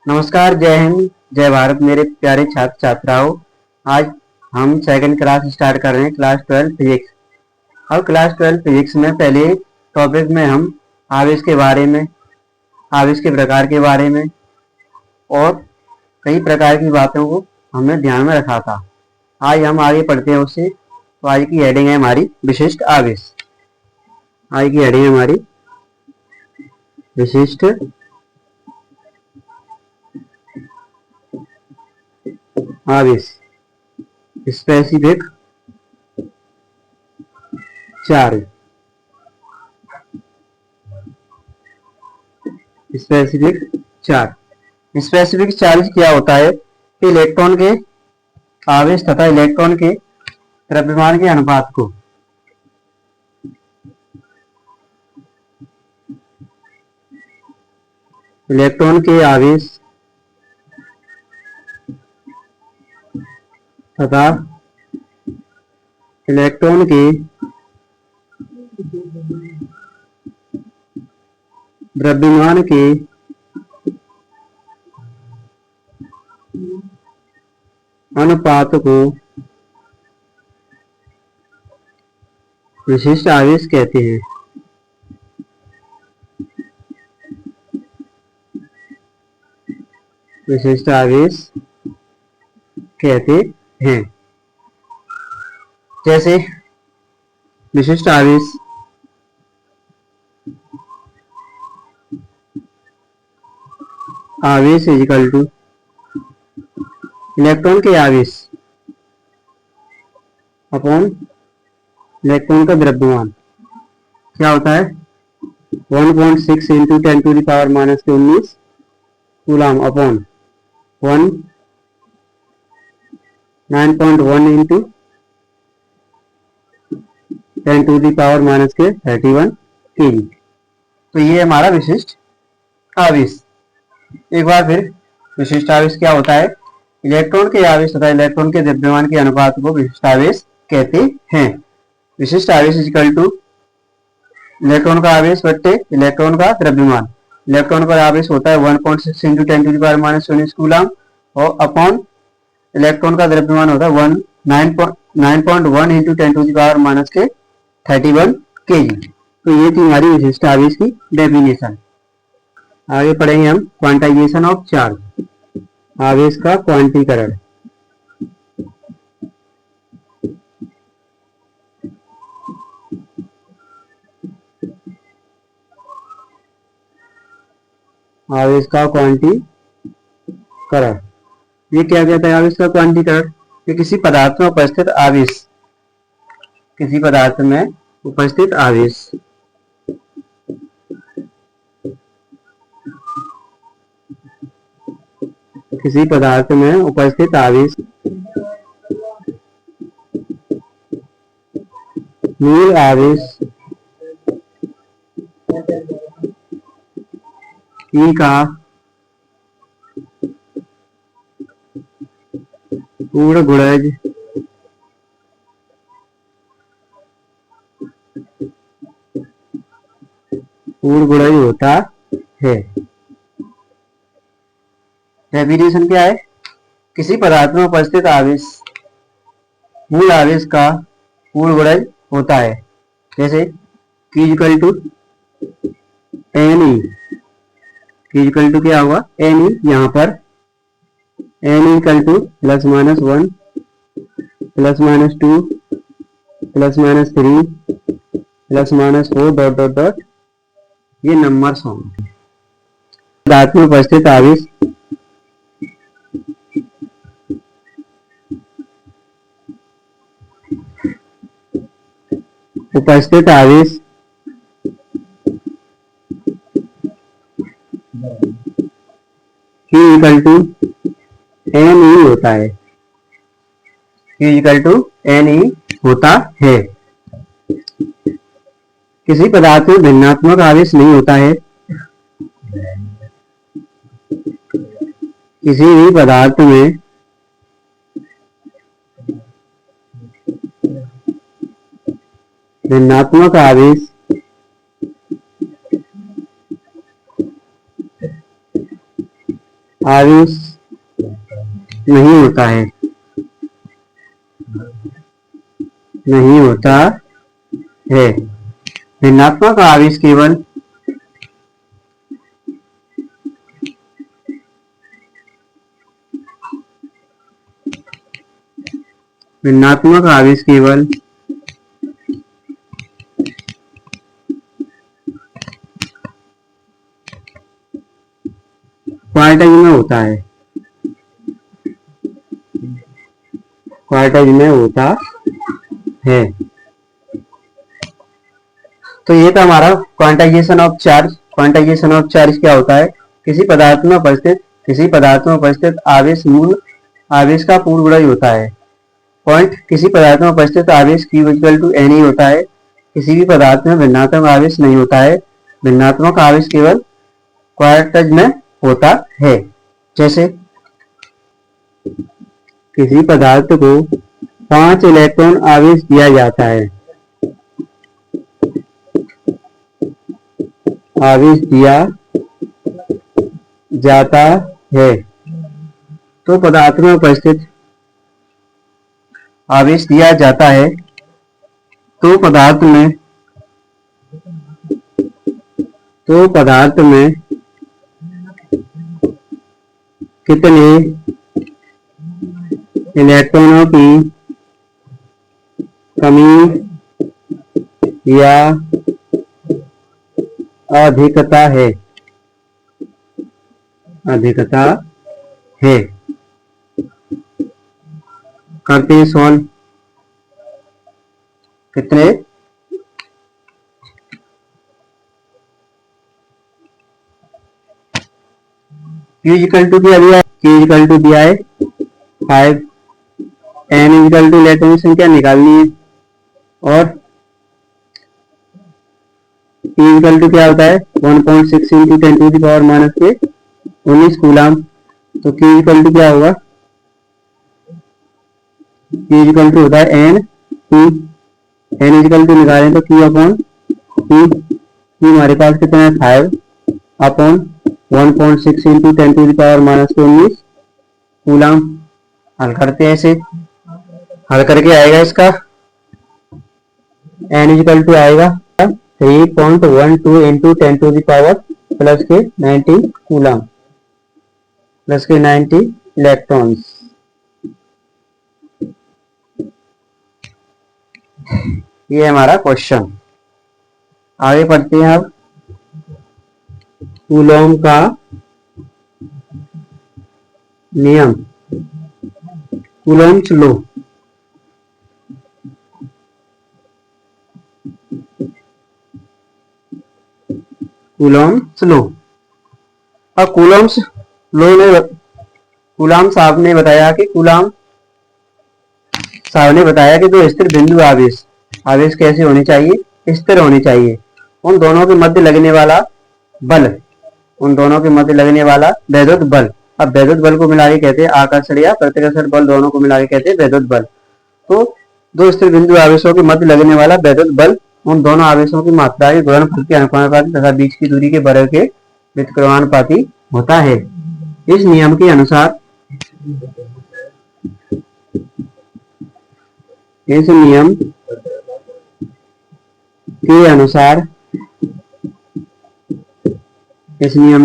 नमस्कार, जय हिंद, जय भारत मेरे प्यारे छात्र छात्राओं। आज हम सेकंड क्लास स्टार्ट कर रहे हैं, क्लास 12 फिजिक्स। और क्लास 12 फिजिक्स में पहले टॉपिक में हम आवेश के बारे में, आवेश के प्रकार के बारे में और कई प्रकार की बातों को हमने ध्यान में रखा था। आज हम आगे पढ़ते हैं उससे। तो आज की हेडिंग है हमारी विशिष्ट आवेश। आज की हेडिंग है हमारी विशिष्ट आवेश, specific charge. Specific charge, specific charge क्या होता है? इलेक्ट्रॉन के आवेश तथा इलेक्ट्रॉन के द्रव्यमान के अनुपात को इलेक्ट्रॉन के आवेश तथा इलेक्ट्रॉन के द्रव्यमान के अनुपात को विशिष्ट आवेश कहते हैं। विशिष्ट आवेश कहते हैं। जैसे विशिष्ट आवेश आवेश इज इक्वल टू इलेक्ट्रॉन के आवेश अपॉन इलेक्ट्रॉन का द्रव्यमान। क्या होता है? 1.6 into 10⁻⁻19 coulomb upon 9.1 into 10⁻31 KG. तो ये हमारा विशिष्ट आवेश। एक बार फिर, विशिष्ट आवेश क्या होता है? इलेक्ट्रॉन के आवेश तथा इलेक्ट्रॉन के द्रव्यमान के अनुपात को विशिष्ट आवेश कहते हैं। विशिष्ट आवेश इक्वल टू इलेक्ट्रॉन का आवेश बट्टे इलेक्ट्रॉन का द्रव्यमान। इलेक्ट्रॉन का आवेश होता है 1.6 इंटू 10⁻⁻19 कूलम और अपॉन इलेक्ट्रॉन का द्रव्यमान होता है 9.1 इंटू 10⁻31 केजी। तो ये थी हमारी विशिष्ट आवेश की डेफिनेशन। आगे पढ़ेंगे हम क्वांटाइजेशन ऑफ चार्ज, आवेश का क्वांटीकरण। आवेश का क्वांटीकरण, ये क्या कहता है? आवेश का क्वांटीकरण कि किसी पदार्थ में उपस्थित आवेश, किसी पदार्थ में उपस्थित आवेश किसी पदार्थ में उपस्थित आवेश मूल आवेश ई का पूर्ण गुणज होता है। डेफिनेशन क्या है? किसी पदार्थ में उपस्थित आवेश मूल आवेश का पूर्ण गुणज होता है। जैसे Q equal to NE, Q equal to क्या होगा? NE। यहाँ पर NE equal to +-1 +-2 +-3 +-4 dot dot dot, ये नंबर्स होंगे। पदार्थ में उपस्थित आवेश Q इक्वल टू NE होता है। Q इक्वल टू NE होता है। किसी पदार्थ में भिन्नात्मक आवेश नहीं होता है। किसी भी पदार्थ में भिन्नात्मक आवेश आवेश नहीं होता है, नहीं होता है। भिन्नात्मक आवेश केवल भिन्नात्मक आवेश केवल क्वार्टाइल में होता है, क्वार्टाइल में होता है। तो ये था हमारा quantization of charge. Quantization of charge क्या होता है? किसी पदार्थ में उपस्थित आवेश मूल आवेश का पूर्ण गुणज होता है। पॉइंट, किसी पदार्थ में उपस्थित आवेश Q इक्वल टू N ही होता है। किसी भी पदार्थ में भिन्नात्मक आवेश नहीं होता है। भिन्नात्मक आवेश केवल क्वार्टाइल में होता है। जैसे किसी पदार्थ को 5 इलेक्ट्रॉन आवेश दिया जाता है, आवेश दिया जाता है, तो पदार्थ में उपस्थित आवेश दिया जाता है, तो पदार्थ में कितने इलेक्ट्रॉनों की कमी या अधिकता है, अधिकता है। करते हैं सॉल्व। कितने Q इक्वल टू क्या दिया है? Q इक्वल टू दिया है 5। N इक्वल टू इलेक्ट्रॉन की संख्या निकालनी है और P इक्वल टू क्या होता है? 1.6 into 10 to the power minus के 19 कूलम। तो Q इक्वल टू क्या होगा? Q इक्वल टू होता है N P। N equal to निकालें तो Q अपॉन P। Q हमारे पास कितना है? 5 upon 1.6 into 10 to the power minus 19 coulomb. हल करते हैं ऐसे। हल करके आएगा इसका N इक्वल टू आएगा 3.12 into 10 to the power plus के 90 कूलम, प्लस के 90 इलेक्ट्रॉन्स। ये हमारा क्वेश्चन। आगे पढ़ते हैं अब कूलॉम का नियम, कूलॉम्स लॉ। Coulomb's law. अब कूलॉम्स लॉ ने कूलॉम साहब ने बताया कि दो स्थिर बिंदु आवेश कैसे होनी चाहिए? स्थिर होनी चाहिए। उन दोनों के मध्य लगने वाला बल, उन दोनों के मध्य लगने वाला वैद्युत बल। अब वैद्युत बल को मिला के कहते हैं आकर्षण या प्रतिकर्षण बल, दोनों को मिला के कहते हैं वैद्युत बल। तो दो स्थिर बिंदु आवेशों के मध्य लगने वाला वैद्युत बल उन दोनों आवेशों की मात्रा के गुणनफल के अनुपाती तथा बीच की दूरी के वर्ग के व्युत्क्रमानुपाती होता है। इस नियम के अनुसार इस नियम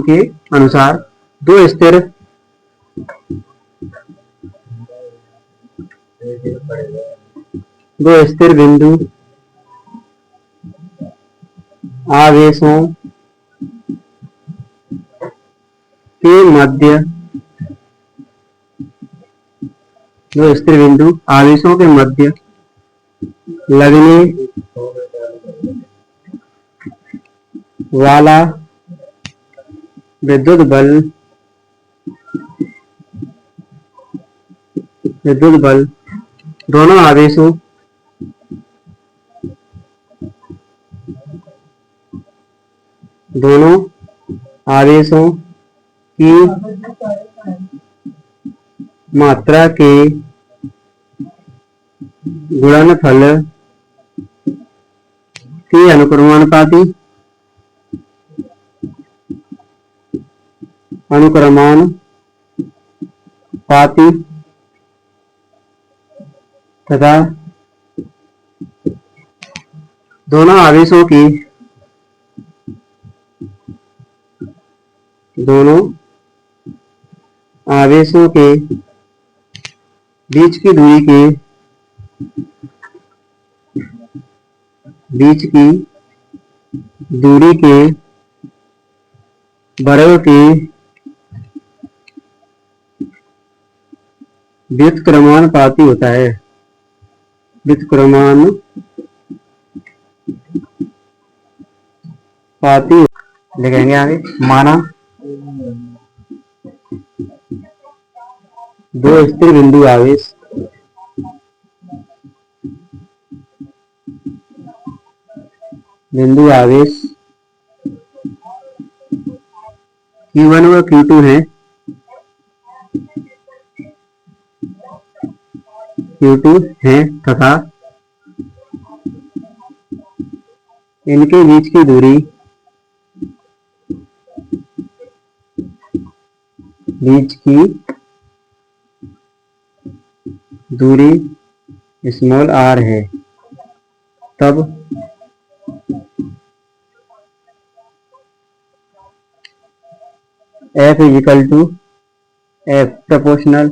के अनुसार दो स्थिर बिंदु आवेशों के मध्य लगने वाला विद्युत बल दोनों आवेशों की मात्रा के गुणनफल के अनुक्रमानुपाती पाती तथा दोनों आवेशों की बीच की दूरी के वर्ग के व्युत्क्रमानुपाती होता है। व्युत्क्रमानुपाती लिखेंगे आगे। माना दो स्थिर बिंदु आवेश Q1 व Q2 है। तथा इनके बीच की दूरी स्मॉल r है। तब F proportional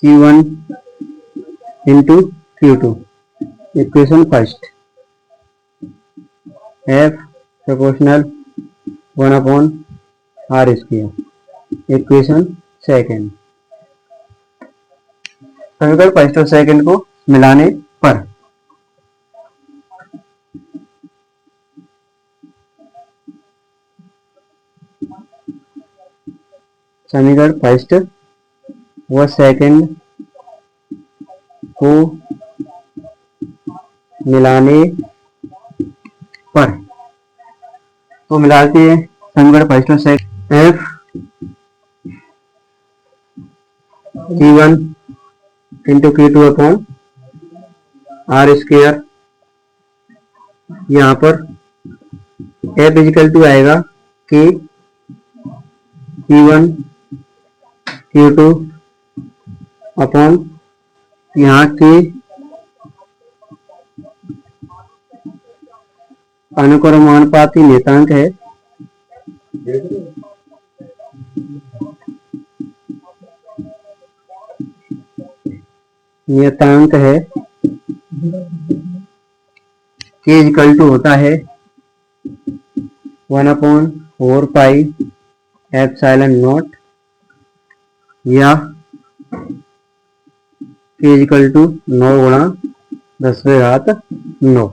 Q1 into Q2। Equation first F proportional 1/r²। Equation second समीकरण फर्स्ट और सेकेंड को मिलाने पर समीकरण फर्स्ट व सेकेंड को मिलाने पर तो मिलाते हैं समीकरण फर्स्ट और second. F Q1 into Q2 upon r²। यहाँ पर F इजिकल टू आएगा कि Q1 Q2 अपॉन यहाँ के अनुक्रमानुपाती नियतांक है। के इक्वल टू होता है 1/4 पाई एप्सिलॉन नॉट या के इक्वल टू 9 गुणा 10⁻9।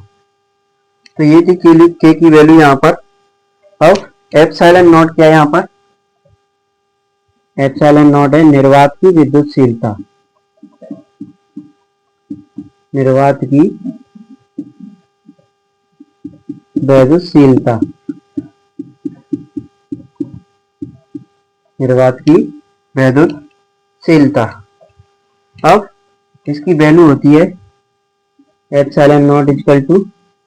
तो ये थी के की वैल्यू यहाँ पर। अब एप्सिलॉन नॉट क्या है यहाँ पर? एप्सिलॉन नॉट है निर्वात की विद्युतशीलता। अब इसकी वैल्यू होती है epsilon not equal to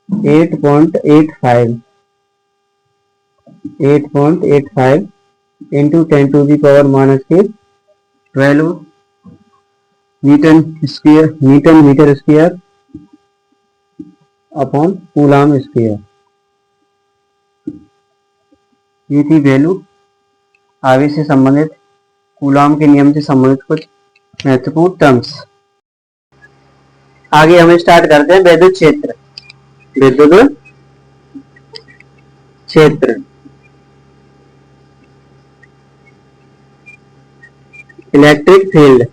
8.85 into 10⁻⁻12 metre square upon coulomb square. ये थी वैल्यू आवेश से संबंधित कूलाम के नियम से संबंधित कुछ महत्वपूर्ण टर्म्स। आगे हम स्टार्ट करते हैं विद्युत क्षेत्र। इलेक्ट्रिक फील्ड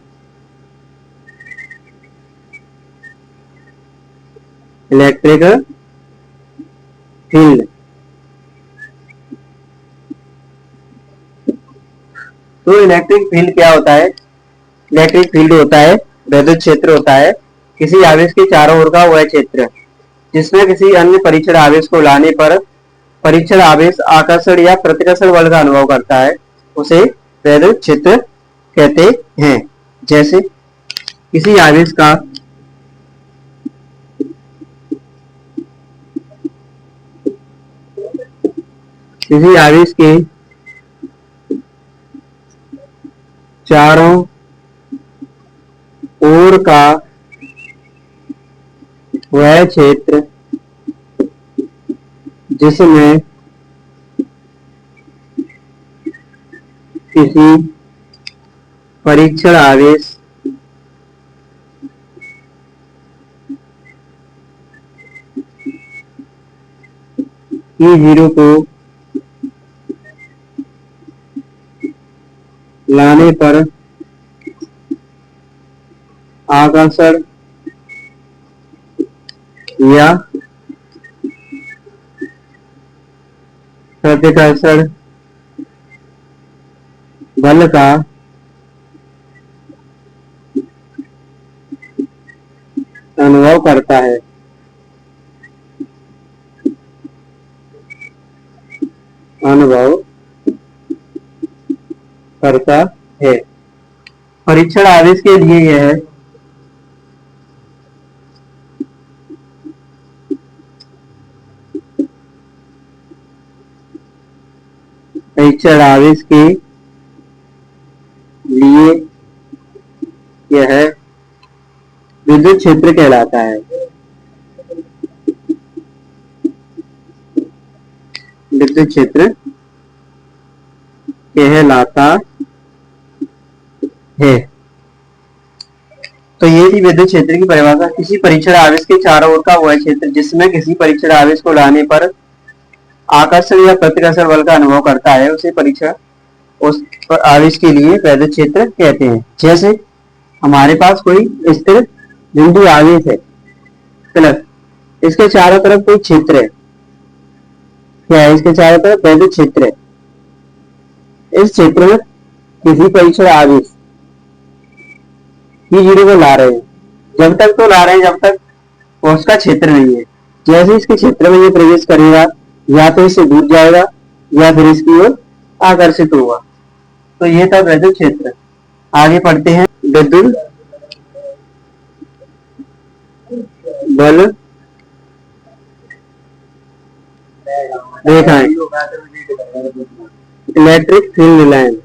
तो इलेक्ट्रिक फील्ड क्या होता है? इलेक्ट्रिक फील्ड होता है, विद्युत क्षेत्र होता है किसी आवेश के चारों ओर का वह क्षेत्र जिसमें किसी अन्य परीक्षण आवेश को लाने पर परीक्षण आवेश आकर्षण या प्रतिकर्षण बल का अनुभव करता है, उसे विद्युत क्षेत्र कहते हैं। जैसे किसी आवेश के चारों ओर का वह क्षेत्र जिसमें किसी परीक्षण आवेश E0 को लाने पर आकर्षण या प्रतिकर्षण बल का अनुभव करता है। अनुभव करता है। परीक्षण आवेश के लिए यह परीक्षण आवेश के लिए यह विद्युत क्षेत्र कहलाता है। विद्युत क्षेत्र कहलाता है। तो ये थी विद्युत क्षेत्र की परिभाषा। किसी परीक्षण आवेश के चारों ओर का वह क्षेत्र जिसमें किसी परीक्षण आवेश को लाने पर आकर्षण या प्रतिकर्षण बल का अनुभव करता है उसे परीक्षण उस आवेश के लिए विद्युत क्षेत्र कहते हैं। जैसे हमारे पास कोई स्थिर बिंदु आवेश है प्लस इसके चारों तरफ कोई क्षेत्र है। क्या है? इसके चारों तरफ विद्युत क्षेत्र है। इस क्षेत्र में किसी परीक्षण आवेश E0 को ला रहे हैं। जब तक तो ला रहे हैं जब तक उसका क्षेत्र नहीं है। जैसे इसके क्षेत्र में ये प्रवेश करेगा या तो इससे दूर जाएगा या फिर इसकी ओर आकर्षित होगा। तो ये था विद्युत क्षेत्र। आगे पढ़ते हैं विद्युत बल रेखाएं। Electric field line.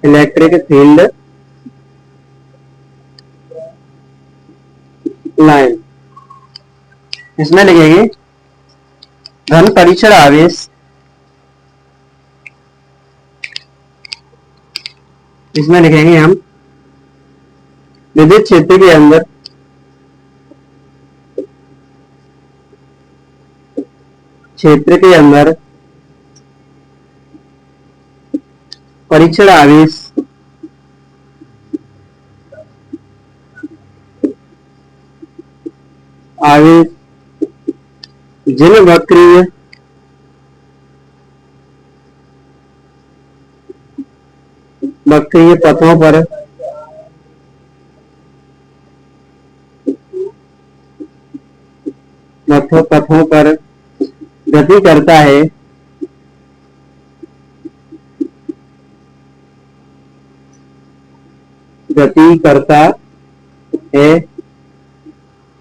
Electric field line. इसमें लिखेंगे धन परीक्षण आवेश। इसमें लिखेंगे हम विद्युत क्षेत्र के अंदर परीक्षण आवेश जिन वक्रीय पथों पर गति करता है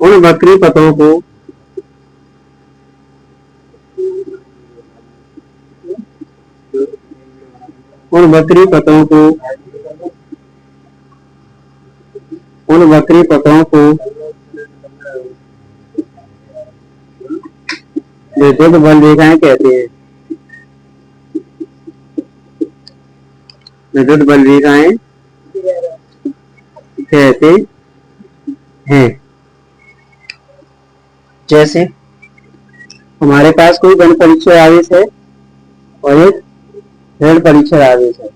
उन वक्री पथों को विद्युत बल रेखाएं कहते हैं। विद्युत बल रेखाएं कहते हैं। जैसे हमारे पास कोई धन परीक्षण आवेश है और एक ऋण परीक्षण आवेश है।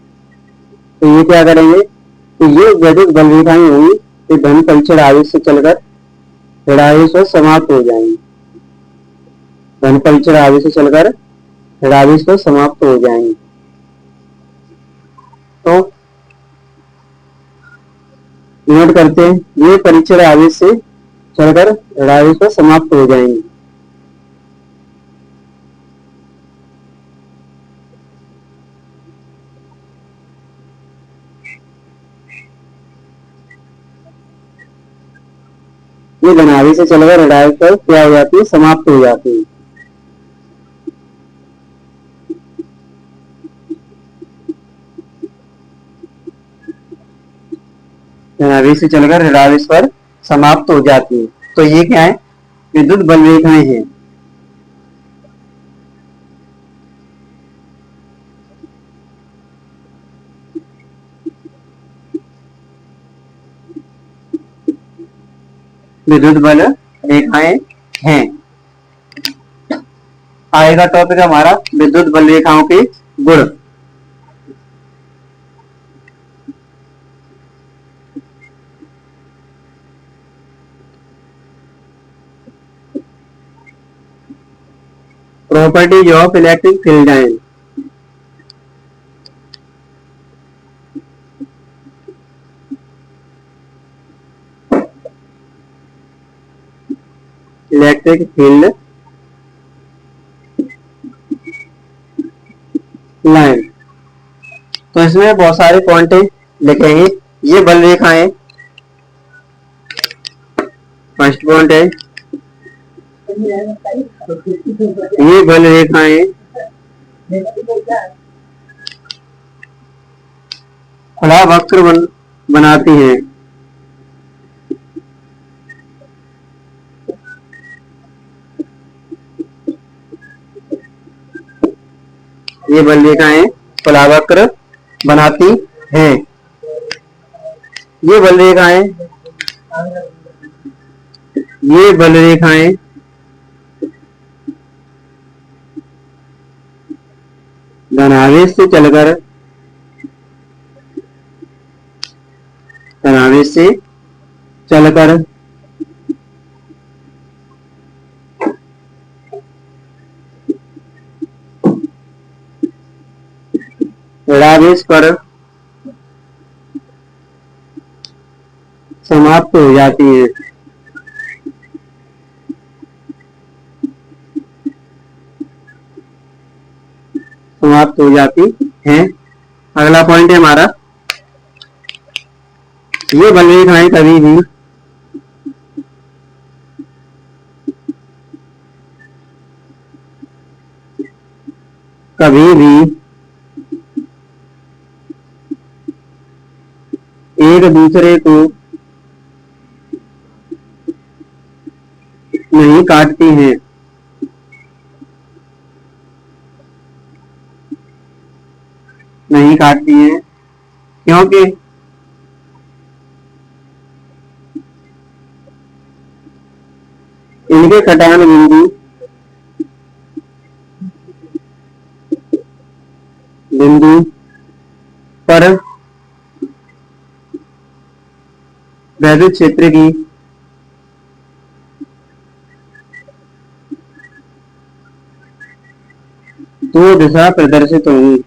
तो ये क्या करेंगे? तो ये विद्युत बल रेखाएं होंगी तो धन परीक्षण आवेश से चलकर ऋण आवेश पर समाप्त हो जाएंगी। धन परीक्षण आवेश से चलकर ऋण आवेश पर समाप्त हो जाएंगी। तो नोट करते हैं ये परीक्षण आवेश से चलकर ऋण आवेश पर समाप्त हो जाएंगी। ये धन आवेश से चलकर ऋण आवेश पर क्या हो जाती है? समाप्त हो जाती है। धनावेश से चलकर ऋणावेश पर समाप्त हो जाती है। तो ये क्या है, विद्युत बल रेखाएं हैं। विद्युत बल रेखाएं हैं। आएगा टॉपिक हमारा विद्युत बल रेखाओं के गुण। Properties of electric field line. Electric field line, तो इसमें बहुत सारे पॉइंट लिखेंगे। ये बल रेखाएं, फर्स्ट पॉइंट है ये बल रेखाएं खुला वक्र बनाती हैं। ये बल रेखाएं खुला वक्र बनाती हैं। ये बल रेखाएं धनावेश से चलकर ऋणावेश पर समाप्त हो जाती है। अगला पॉइंट है हमारा, ये बल रेखाएं कभी भी एक दूसरे को नहीं काटती हैं। क्योंकि इनके कटान बिंदु पर वैद्युत क्षेत्र की दो दिशा प्रदर्शित होंगी।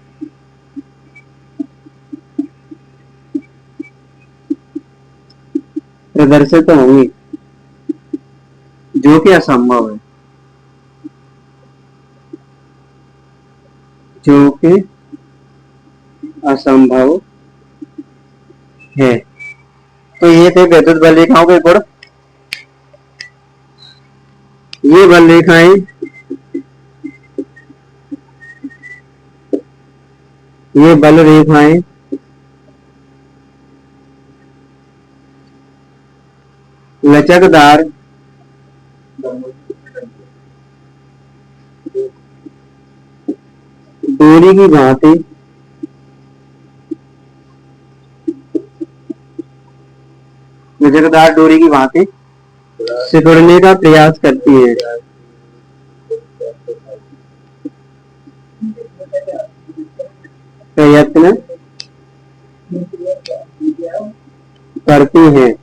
जो कि असंभव है। तो ये थे विद्युत बल रेखाओं के गुण। ये बल रेखाएं लचकदार डोरी की भांति सिकुड़ने का प्रयास करती है। प्रयत्न करती हैं।